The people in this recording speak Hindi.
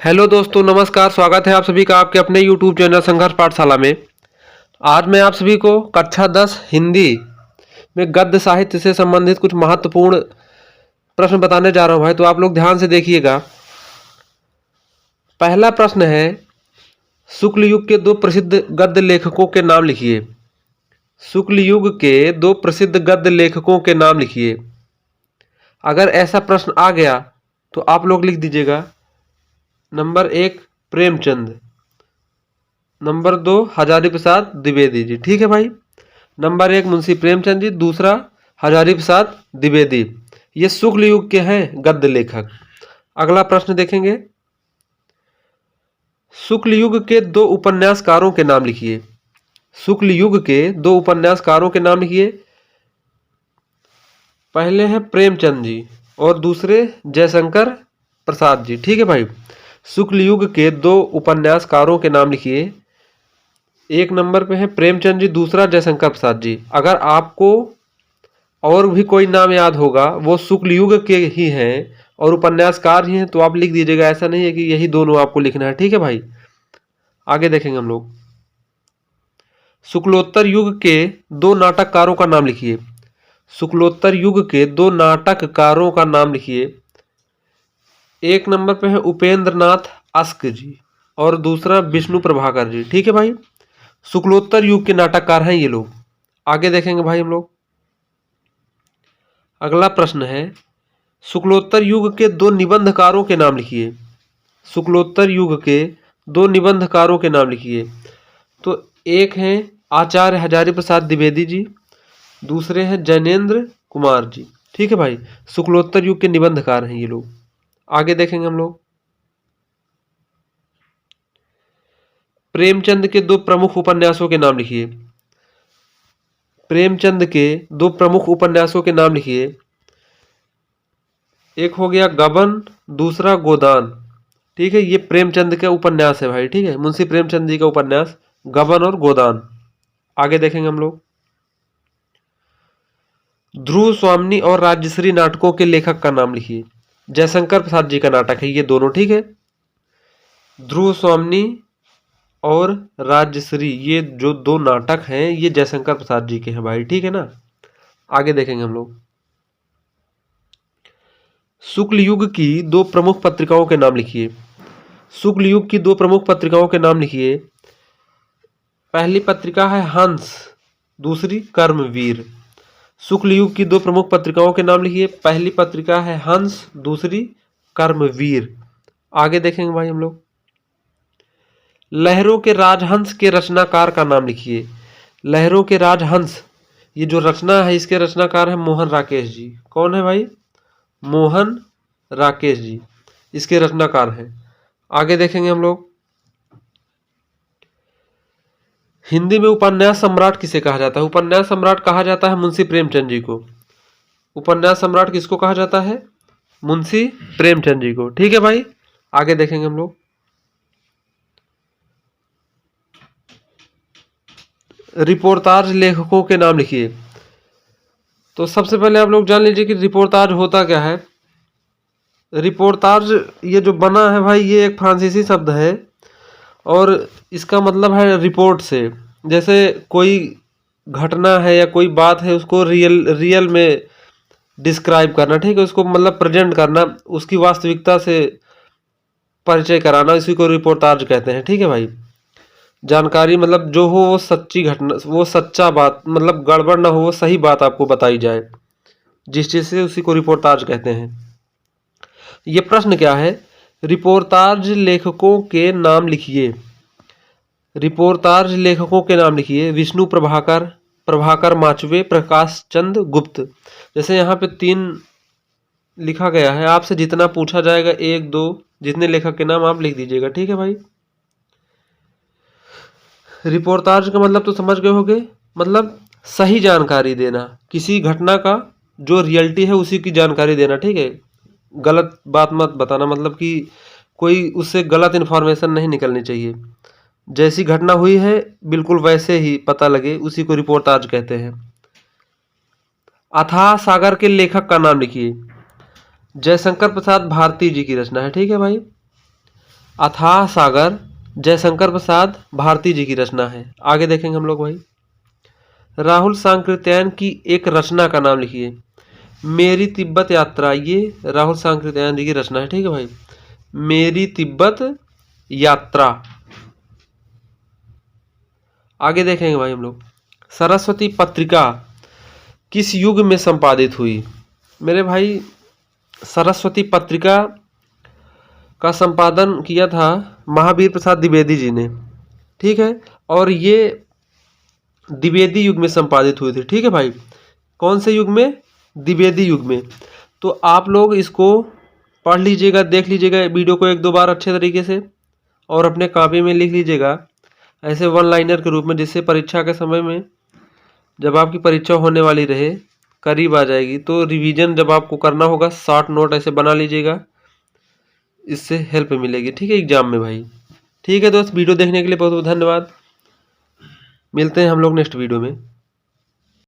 हेलो दोस्तों, नमस्कार। स्वागत है आप सभी का आपके अपने यूट्यूब चैनल संघर्ष पाठशाला में। आज मैं आप सभी को कक्षा 10 हिंदी में गद्य साहित्य से संबंधित कुछ महत्वपूर्ण प्रश्न बताने जा रहा हूं भाई, तो आप लोग ध्यान से देखिएगा। पहला प्रश्न है, शुक्ल युग के दो प्रसिद्ध गद्य लेखकों के नाम लिखिए। शुक्ल युग के दो प्रसिद्ध गद्य लेखकों के नाम लिखिए। अगर ऐसा प्रश्न आ गया तो आप लोग लिख दीजिएगा नंबर 1 प्रेमचंद, नंबर 2 हजारी प्रसाद द्विवेदी जी। ठीक है भाई, नंबर 1 मुंशी प्रेमचंद जी, दूसरा हजारी प्रसाद द्विवेदी। ये शुक्ल युग के हैं गद्य लेखक। अगला प्रश्न देखेंगे, शुक्ल युग के दो उपन्यासकारों के नाम लिखिए। शुक्ल युग के दो उपन्यासकारों के नाम लिखिए। पहले हैं प्रेमचंद जी और दूसरे जयशंकर प्रसाद जी। ठीक है भाई, शुक्ल युग के दो उपन्यासकारों के नाम लिखिए। एक नंबर पे है प्रेमचंद जी, दूसरा जयशंकर प्रसाद जी। अगर आपको और भी कोई नाम याद होगा, वो शुक्ल युग के ही हैं और उपन्यासकार ही हैं, तो आप लिख दीजिएगा। ऐसा नहीं है कि यही दोनों आपको लिखना है। ठीक है भाई, आगे देखेंगे हम लोग। शुक्लोत्तर युग के दो नाटककारों का नाम लिखिए। शुक्लोत्तर युग के दो नाटककारों का नाम लिखिए। एक नंबर पे है उपेंद्र नाथ अस्क जी और दूसरा विष्णु प्रभाकर जी। ठीक है भाई, शुक्लोत्तर युग के नाटककार हैं ये लोग। आगे देखेंगे भाई हम लोग। अगला प्रश्न है, शुक्लोत्तर युग के दो निबंधकारों के नाम लिखिए। शुक्लोत्तर युग के दो निबंधकारों के नाम लिखिए। तो एक हैं आचार्य हजारी प्रसाद द्विवेदी जी, दूसरे हैं जैनेन्द्र कुमार जी। ठीक है भाई, शुक्लोत्तर युग के निबंधकार हैं ये लोग। आगे देखेंगे हम लोग। प्रेमचंद के दो प्रमुख उपन्यासों के नाम लिखिए। प्रेमचंद के दो प्रमुख उपन्यासों के नाम लिखिए। एक हो गया गबन, दूसरा गोदान। ठीक है, ये प्रेमचंद का उपन्यास है भाई। ठीक है, मुंशी प्रेमचंद जी का उपन्यास गबन और गोदान। आगे देखेंगे हम लोग। ध्रुव स्वामिनी और राजश्री नाटकों के लेखक का नाम लिखिए। जयशंकर प्रसाद जी का नाटक है ये दोनों। ठीक है, ध्रुव स्वामिनी और राजश्री, ये जो दो नाटक हैं ये जयशंकर प्रसाद जी के हैं भाई। ठीक है ना, आगे देखेंगे हम लोग। शुक्ल युग की दो प्रमुख पत्रिकाओं के नाम लिखिए। शुक्ल युग की दो प्रमुख पत्रिकाओं के नाम लिखिए। पहली पत्रिका है हंस, दूसरी कर्मवीर। शुक्ल युग की दो प्रमुख पत्रिकाओं के नाम लिखिए। पहली पत्रिका है हंस, दूसरी कर्मवीर। आगे देखेंगे भाई हम लोग। लहरों के राजहंस के रचनाकार का नाम लिखिए। लहरों के राजहंस, ये जो रचना है इसके रचनाकार है मोहन राकेश जी। कौन है भाई? मोहन राकेश जी इसके रचनाकार हैं। आगे देखेंगे हम लोग। हिंदी में उपन्यास सम्राट किसे कहा जाता है? उपन्यास सम्राट कहा जाता है मुंशी प्रेमचंद जी को। उपन्यास सम्राट किसको कहा जाता है? मुंशी प्रेमचंद जी को। ठीक है भाई, आगे देखेंगे हम लोग। रिपोर्टाज लेखकों के नाम लिखिए। तो सबसे पहले आप लोग जान लीजिए कि रिपोर्टाज होता क्या है। रिपोर्टाज ये जो बना है भाई, ये एक फ्रांसीसी शब्द है और इसका मतलब है रिपोर्ट से। जैसे कोई घटना है या कोई बात है, उसको रियल में डिस्क्राइब करना। ठीक है, उसको मतलब प्रेजेंट करना, उसकी वास्तविकता से परिचय कराना, इसी को रिपोर्टाज कहते हैं। ठीक है भाई, जानकारी मतलब जो हो वो सच्ची घटना, वो सच्चा बात, मतलब गड़बड़ ना हो, वो सही बात आपको बताई जाए जिस चीज़ से, उसी को रिपोर्टाज कहते हैं। ये प्रश्न क्या है? रिपोर्टाज लेखकों के नाम लिखिए। रिपोर्टाज लेखकों के नाम लिखिए। विष्णु प्रभाकर, प्रभाकर माचवे, प्रकाश चंद गुप्त। जैसे यहाँ पे 3 लिखा गया है, आपसे जितना पूछा जाएगा 1 2 जितने लेखक के नाम आप लिख दीजिएगा। ठीक है भाई, रिपोर्टाज का मतलब तो समझ गए होंगे, मतलब सही जानकारी देना, किसी घटना का जो रियलिटी है उसी की जानकारी देना। ठीक है, गलत बात मत बताना, मतलब कि कोई उससे गलत इन्फॉर्मेशन नहीं निकलनी चाहिए। जैसी घटना हुई है बिल्कुल वैसे ही पता लगे, उसी को रिपोर्टाज कहते हैं। अथाह सागर के लेखक का नाम लिखिए। जयशंकर प्रसाद भारती जी की रचना है। ठीक है भाई, अथाह सागर जयशंकर प्रसाद भारती जी की रचना है। आगे देखेंगे हम लोग भाई। राहुल सांकृत्यायन की एक रचना का नाम लिखिए। मेरी तिब्बत यात्रा, ये राहुल सांकृत्यायन जी की रचना है, ठीक है भाई। मेरी तिब्बत यात्रा। आगे देखेंगे भाई हम लोग। सरस्वती पत्रिका किस युग में संपादित हुई? मेरे भाई सरस्वती पत्रिका का संपादन किया था महावीर प्रसाद द्विवेदी जी ने, ठीक है। और ये द्विवेदी युग में संपादित हुई थी, ठीक है भाई। कौन से युग में? द्विवेदी युग में। तो आप लोग इसको पढ़ लीजिएगा, देख लीजिएगा वीडियो को एक दो बार अच्छे तरीके से, और अपने कॉपी में लिख लीजिएगा ऐसे वन लाइनर के रूप में, जिससे परीक्षा के समय में जब आपकी परीक्षा होने वाली रहे, करीब आ जाएगी, तो रिवीजन जब आपको करना होगा शॉर्ट नोट ऐसे बना लीजिएगा, इससे हेल्प मिलेगी, ठीक है, एग्जाम में भाई। ठीक है दोस्त, वीडियो देखने के लिए बहुत बहुत धन्यवाद। मिलते हैं हम लोग नेक्स्ट वीडियो में।